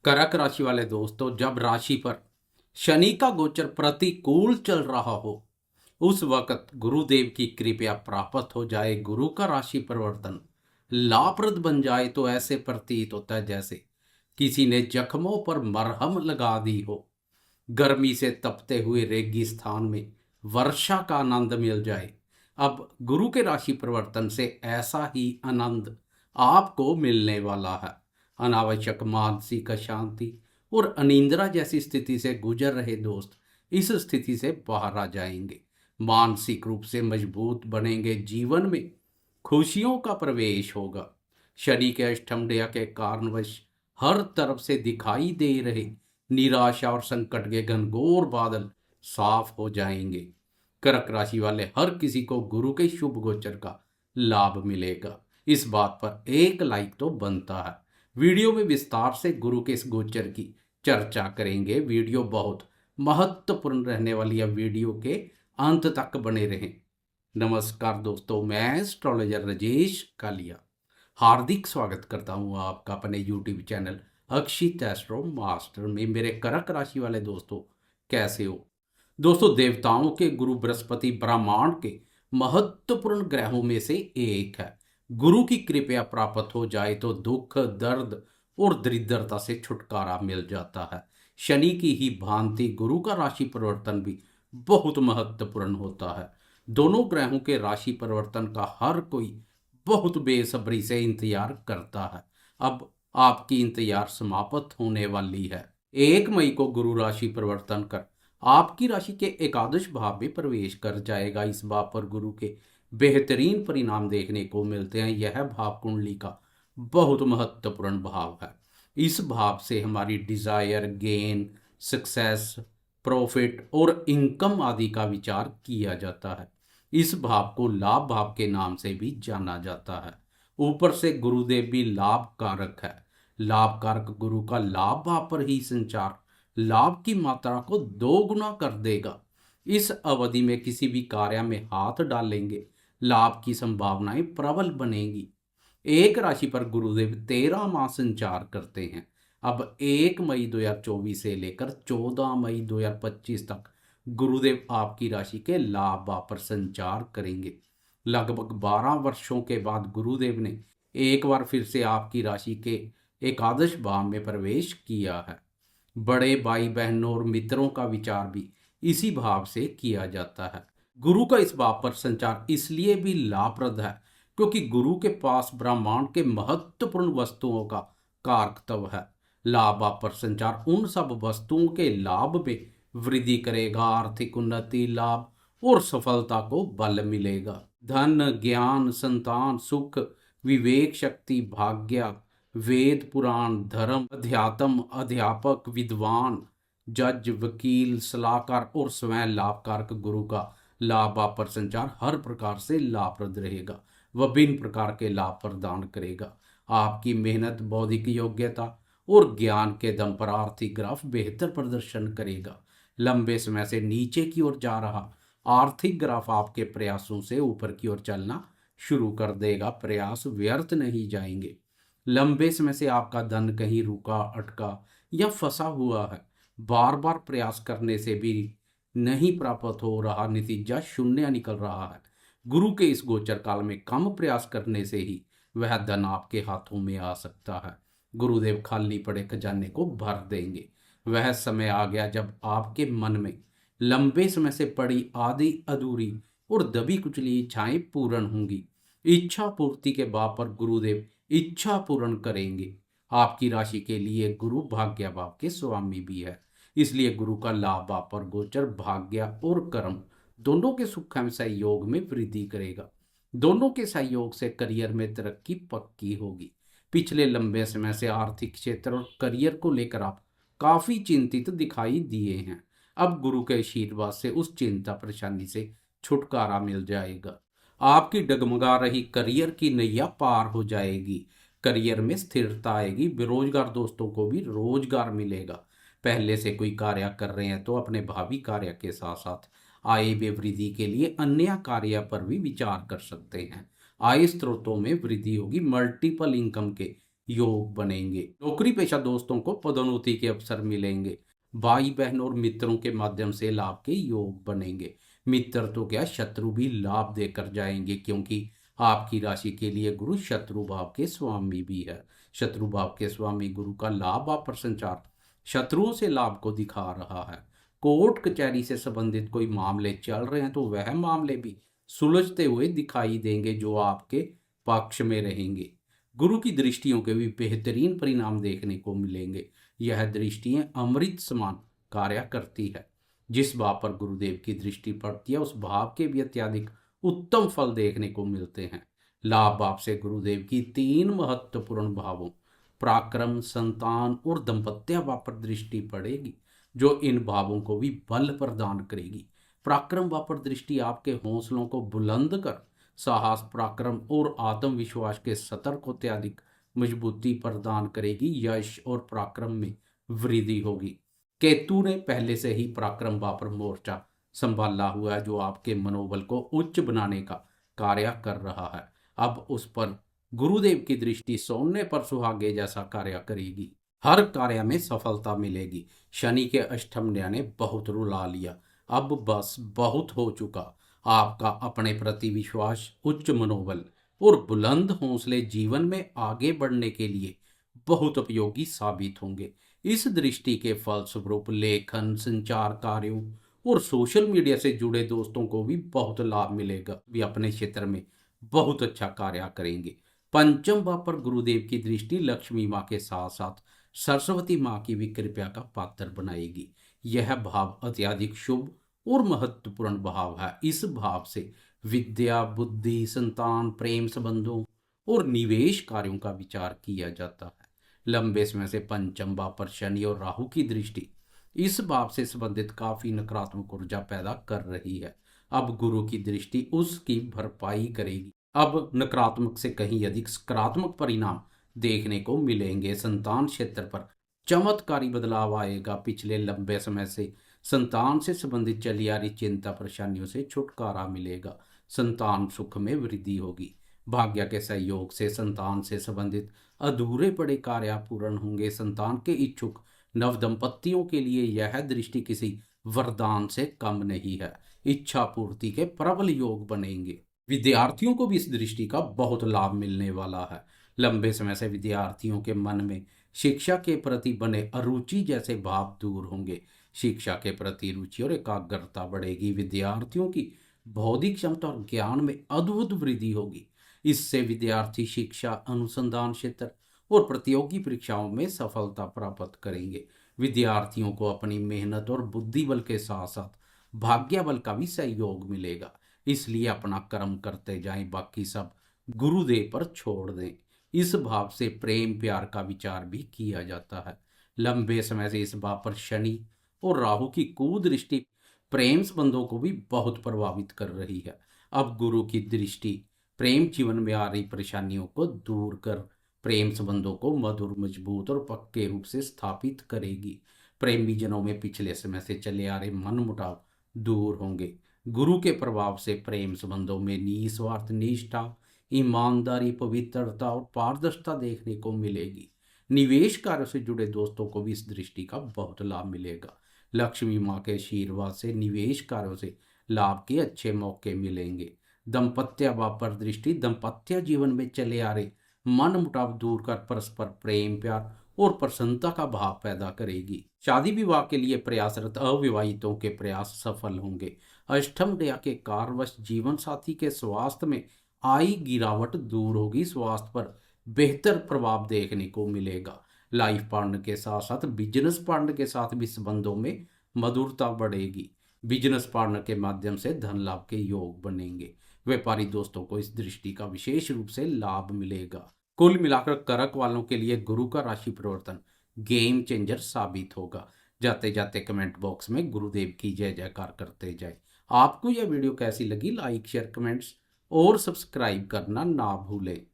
कर्क राशि वाले दोस्तों, जब राशि पर शनि का गोचर प्रतिकूल चल रहा हो उस वक्त गुरुदेव की कृपा प्राप्त हो जाए, गुरु का राशि परिवर्तन लाभप्रद बन जाए तो ऐसे प्रतीत होता है जैसे किसी ने जख्मों पर मरहम लगा दी हो। गर्मी से तपते हुए रेगिस्तान में वर्षा का आनंद मिल जाए। अब गुरु के राशि परिवर्तन से ऐसा ही आनंद आपको मिलने वाला है। अनावश्यक मानसिक अशांति और अनिंद्रा जैसी स्थिति से गुजर रहे दोस्त इस स्थिति से बाहर आ जाएंगे। मानसिक रूप से मजबूत बनेंगे। जीवन में खुशियों का प्रवेश होगा। शनि के अष्टम दया के कारणवश हर तरफ से दिखाई दे रहे निराशा और संकट के घनघोर बादल साफ हो जाएंगे। कर्क राशि वाले हर किसी को गुरु के शुभ गोचर का लाभ मिलेगा। इस बात पर एक लाइक तो बनता है। वीडियो में विस्तार से गुरु के इस गोचर की चर्चा करेंगे। वीडियो बहुत महत्वपूर्ण रहने वाली है। वीडियो के अंत तक बने रहें। नमस्कार दोस्तों, मैं एस्ट्रोलॉजर राजेश कालिया हार्दिक स्वागत करता हूं आपका अपने यूट्यूब चैनल अक्षित एस्ट्रो मास्टर में। मेरे कर्क राशि वाले दोस्तों, कैसे हो दोस्तों? देवताओं के गुरु बृहस्पति ब्रह्मांड के महत्वपूर्ण ग्रहों में से एक है। गुरु की कृपा प्राप्त हो जाए तो दुख, दर्द और दरिद्रता से छुटकारा मिल जाता है। शनि की ही भांति गुरु का राशि परिवर्तन भी बहुत महत्वपूर्ण होता है। दोनों ग्रहों के राशि परिवर्तन का हर कोई बहुत बेसब्री से इंतजार करता है। अब आपकी इंतजार समाप्त होने वाली है। 1 मई को गुरु राशि परिवर्तन कर आपकी राशि के एकादश भाव में प्रवेश कर जाएगा। इस भाव पर गुरु के बेहतरीन परिणाम देखने को मिलते हैं। यह भाव कुंडली का बहुत महत्वपूर्ण भाव है। इस भाव से हमारी डिजायर, गेन, सक्सेस, प्रॉफिट और इनकम आदि का विचार किया जाता है। इस भाव को लाभ भाव के नाम से भी जाना जाता है। ऊपर से गुरुदेव भी लाभ कारक है। लाभ कारक गुरु का लाभ भाव पर ही संचार लाभ की मात्रा को 2 गुना कर देगा। इस अवधि में किसी भी कार्य में हाथ डालेंगे, लाभ की संभावनाएं प्रबल बनेगी। एक राशि पर गुरुदेव 13 माह संचार करते हैं। अब 1 मई 2024 से लेकर 14 मई 2025 तक गुरुदेव आपकी राशि के लाभ भाव पर संचार करेंगे। लगभग 12 वर्षों के बाद गुरुदेव ने एक बार फिर से आपकी राशि के एकादश भाव में प्रवेश किया है। बड़े भाई बहनों और मित्रों का विचार भी इसी भाव से किया जाता है। गुरु का इस भाव पर संचार इसलिए भी लाभप्रद है क्योंकि गुरु के पास ब्रह्मांड के महत्वपूर्ण वस्तुओं का कारकत्व है। लाभ भाव पर संचार उन सब वस्तुओं के लाभ में वृद्धि करेगा। आर्थिक उन्नति, लाभ और सफलता को बल मिलेगा। धन, ज्ञान, संतान, सुख, विवेक शक्ति, भाग्य, वेद पुराण, धर्म, अध्यात्म, अध्यापक, विद्वान, जज, वकील, सलाहकार और स्वयं लाभकारक गुरु का लाभ भाव पर संचार हर प्रकार से लाभप्रद रहेगा। विभिन्न प्रकार के लाभ प्रदान करेगा। आपकी मेहनत, बौद्धिक योग्यता और ज्ञान के दम पर आर्थिक ग्राफ बेहतर प्रदर्शन करेगा। लंबे समय से नीचे की ओर जा रहा आर्थिक ग्राफ आपके प्रयासों से ऊपर की ओर चलना शुरू कर देगा। प्रयास व्यर्थ नहीं जाएंगे। लंबे समय से आपका धन कहीं रुका, अटका या फंसा हुआ है। बार बार प्रयास करने से भी नहीं प्राप्त हो रहा, नतीजा शून्य निकल रहा है। गुरु के इस गोचर काल में कम प्रयास करने से ही वह धन आपके हाथों में आ सकता है। गुरुदेव खाली पड़े खजाने को भर देंगे। वह समय आ गया जब आपके मन में लंबे समय से पड़ी आधी अधूरी और दबी कुचली इच्छाएं पूर्ण होंगी। इच्छा पूर्ति के भाव पर गुरुदेव इच्छा पूर्ण करेंगे। आपकी राशि के लिए गुरु भाग्य भाव के स्वामी भी है, इसलिए गुरु का लाभ भाव पर गोचर भाग्य और कर्म दोनों के सुखमय सहयोग में वृद्धि करेगा। दोनों के सहयोग से करियर में तरक्की पक्की होगी। पिछले लंबे समय से आर्थिक क्षेत्र और करियर को लेकर आप काफी चिंतित दिखाई दिए हैं। अब गुरु के आशीर्वाद से उस चिंता परेशानी से छुटकारा मिल जाएगा। आपकी डगमगा रही करियर की नैया पार हो जाएगी। करियर में स्थिरता आएगी। बेरोजगार दोस्तों को भी रोजगार मिलेगा। पहले से कोई कार्य कर रहे हैं तो अपने भावी कार्य के साथ साथ आय में वृद्धि के लिए अन्य कार्य पर भी विचार कर सकते हैं। आय स्रोतों में वृद्धि होगी। मल्टीपल इनकम के योग बनेंगे। नौकरी पेशा दोस्तों को पदोन्नति के अवसर मिलेंगे। भाई बहन और मित्रों के माध्यम से लाभ के योग बनेंगे। मित्र तो क्या, शत्रु भी लाभ देकर जाएंगे, क्योंकि आपकी राशि के लिए गुरु शत्रु भाव के स्वामी भी है। शत्रु भाव के स्वामी गुरु का लाभ आप पर संचार शत्रुओं से लाभ को दिखा रहा है। कोर्ट कचहरी से संबंधित कोई मामले चल रहे हैं तो वह मामले भी सुलझते हुए दिखाई देंगे, जो आपके पक्ष में रहेंगे। गुरु की दृष्टियों के भी बेहतरीन परिणाम देखने को मिलेंगे। यह दृष्टियां अमृत समान कार्य करती है। जिस भाव पर गुरुदेव की दृष्टि पड़ती है उस भाव के भी अत्यधिक उत्तम फल देखने को मिलते हैं। लाभ भाव से गुरुदेव की 3 महत्वपूर्ण भावों पराक्रम, संतान और दंपत्य भाव पर दृष्टि पड़ेगी, जो इन भावों को भी बल प्रदान करेगी। पराक्रम भाव पर दृष्टि आपके हौसलों को बुलंद कर साहस, पराक्रम और आत्मविश्वास के सतर को अत्यधिक मजबूती प्रदान करेगी। यश और पराक्रम में वृद्धि होगी। केतु ने पहले से ही पराक्रम भाव पर मोर्चा संभाला हुआ है, जो आपके मनोबल को उच्च बनाने का कार्य कर रहा है। अब उस पर गुरुदेव की दृष्टि सोने पर सुहागे जैसा कार्य करेगी। हर कार्य में सफलता मिलेगी। शनि के अष्टम ने बहुत रुला लिया, अब बस बहुत हो चुका। आपका अपने प्रति विश्वास, उच्च मनोबल और बुलंद हौसले जीवन में आगे बढ़ने के लिए बहुत उपयोगी साबित होंगे। इस दृष्टि के फलस्वरूप लेखन, संचार कार्यों और सोशल मीडिया से जुड़े दोस्तों को भी बहुत लाभ मिलेगा। भी अपने क्षेत्र में बहुत अच्छा कार्य करेंगे। पंचम भाव पर गुरुदेव की दृष्टि लक्ष्मी माँ के साथ साथ सरस्वती माँ की भी कृपा का पात्र बनाएगी। यह भाव अत्यधिक शुभ और महत्वपूर्ण भाव है। इस भाव से विद्या, बुद्धि, संतान, प्रेम संबंधों और निवेश कार्यों का विचार किया जाता है। लंबे समय से पंचम भाव पर शनि और राहु की दृष्टि इस भाव से संबंधित काफी नकारात्मक ऊर्जा पैदा कर रही है। अब गुरु की दृष्टि उसकी भरपाई करेगी। अब नकारात्मक से कहीं अधिक सकारात्मक परिणाम देखने को मिलेंगे। संतान क्षेत्र पर चमत्कारी बदलाव आएगा। पिछले लंबे समय से संतान से संबंधित चली आ रही चिंता परेशानियों से छुटकारा मिलेगा। संतान सुख में वृद्धि होगी। भाग्य के सहयोग से संतान से संबंधित अधूरे पड़े कार्य पूर्ण होंगे। संतान के इच्छुक नव दंपतियों के लिए यह दृष्टि किसी वरदान से कम नहीं है। इच्छा पूर्ति के प्रबल योग बनेंगे। विद्यार्थियों को भी इस दृष्टि का बहुत लाभ मिलने वाला है। लंबे समय से विद्यार्थियों के मन में शिक्षा के प्रति बने अरुचि जैसे भाव दूर होंगे। शिक्षा के प्रति रुचि और एकाग्रता बढ़ेगी। विद्यार्थियों की बौद्धिक क्षमता और ज्ञान में अद्भुत वृद्धि होगी। इससे विद्यार्थी शिक्षा, अनुसंधान क्षेत्र और प्रतियोगी परीक्षाओं में सफलता प्राप्त करेंगे। विद्यार्थियों को अपनी मेहनत और बुद्धि बल के साथ साथ भाग्य बल का भी सहयोग मिलेगा। इसलिए अपना कर्म करते जाएं, बाकी सब गुरुदेव पर छोड़ दें। इस भाव से प्रेम प्यार का विचार भी किया जाता है। लंबे समय से इस भाव पर शनि और राहु की कुदृष्टि प्रेम संबंधों को भी बहुत प्रभावित कर रही है। अब गुरु की दृष्टि प्रेम जीवन में आ रही परेशानियों को दूर कर प्रेम संबंधों को मधुर, मजबूत और पक्के रूप से स्थापित करेगी। प्रेमी जनों में पिछले समय से चले आ रहे मनमुटाव दूर होंगे। गुरु के प्रभाव से प्रेम संबंधों में निस्वार्थ निष्ठा, ईमानदारी, पवित्रता और पारदर्शिता देखने को मिलेगी। निवेश कार्यों से जुड़े दोस्तों को भी इस दृष्टि का बहुत लाभ मिलेगा। लक्ष्मी माँ के आशीर्वाद से निवेश कार्यों से लाभ के अच्छे मौके मिलेंगे। दंपत्य भाव पर दृष्टि दंपत्य जीवन में चले आ रहे मन मुटाव दूर कर परस्पर प्रेम, प्यार और प्रसन्नता का भाव पैदा करेगी। शादी विवाह के लिए प्रयासरत अविवाहितों के प्रयास सफल होंगे। अष्टम दया के कारणवश जीवन साथी के स्वास्थ्य में आई गिरावट दूर होगी। स्वास्थ्य पर बेहतर प्रभाव देखने को मिलेगा। लाइफ पार्टनर के साथ साथ बिजनेस पार्टनर के साथ भी संबंधों में मधुरता बढ़ेगी। बिजनेस पार्टनर के माध्यम से धन लाभ के योग बनेंगे। व्यापारी दोस्तों को इस दृष्टि का विशेष रूप से लाभ मिलेगा। कुल मिलाकर करक वालों के लिए गुरु का राशि परिवर्तन गेम चेंजर साबित होगा। जाते जाते कमेंट बॉक्स में गुरुदेव की जय जयकार करते जाए। आपको यह वीडियो कैसी लगी? लाइक, शेयर, कमेंट्स और सब्सक्राइब करना ना भूलें।